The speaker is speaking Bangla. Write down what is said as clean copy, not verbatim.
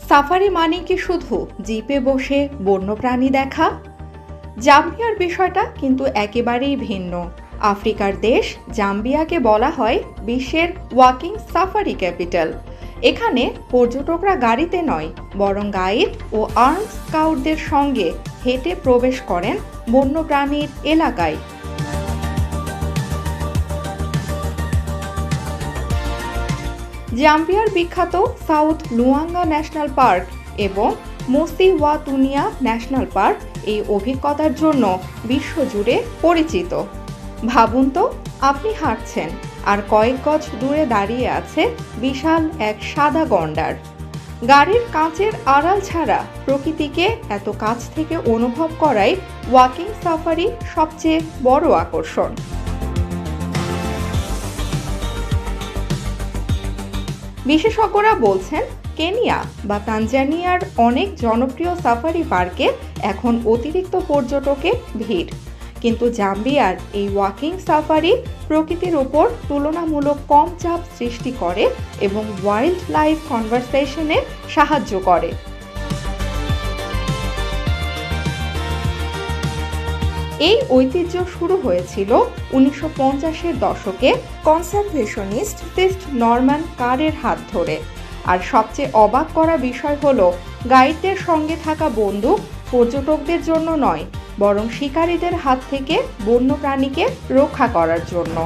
সাফারি মানে কি শুধু জিপে বসে বন্যপ্রাণী দেখা? জাম্বিয়ার বিষয়টা কিন্তু একেবারেই ভিন্ন। আফ্রিকার দেশ জাম্বিয়াকে বলা হয় বিশ্বের ওয়াকিং সাফারি ক্যাপিটাল। এখানে পর্যটকরা গাড়িতে নয়, বরং গাইড ও আর্মড স্কাউটদের সঙ্গে হেঁটে প্রবেশ করেন বন্যপ্রাণীর এলাকায়। জাম্বিয়ার বিখ্যাত সাউথ লুয়াঙ্গা ন্যাশনাল পার্ক এবং মোসিওয়াতুনিয়া ন্যাশনাল পার্ক এই অভিজ্ঞতার জন্য বিশ্বজুড়ে পরিচিত। ভাবুন তো, আপনি হাঁটছেন আর কয়েক গজ দূরে দাঁড়িয়ে আছে বিশাল এক সাদা গন্ডার। গাড়ির কাঁচের আড়াল ছাড়া প্রকৃতিকে এত কাছ থেকে অনুভব করাই ওয়াকিং সাফারি সবচেয়ে বড় আকর্ষণ। বিশেষজ্ঞরা বলছেন, কেনিয়া বা তানজানিয়ার অনেক জনপ্রিয় সাফারি পার্কে এখন অতিরিক্ত পর্যটকের ভিড়, কিন্তু জাম্বিয়ার এই ওয়াকিং সাফারি প্রকৃতির উপর তুলনামূলক কম চাপ সৃষ্টি করে এবং ওয়াইল্ড লাইফ কনভারসেশনে সাহায্য করে। এই ঐতিহ্য শুরু হয়েছিল 1950-এর দশকে কনজারভেশনিস্ট নরম্যান কারের হাত ধরে। আর সবচেয়ে অবাক করা বিষয় হলো, গাইডদের সঙ্গে থাকা বন্দুক পর্যটকদের জন্য নয়, বরং শিকারীদের হাত থেকে বন্যপ্রাণীকে রক্ষা করার জন্য।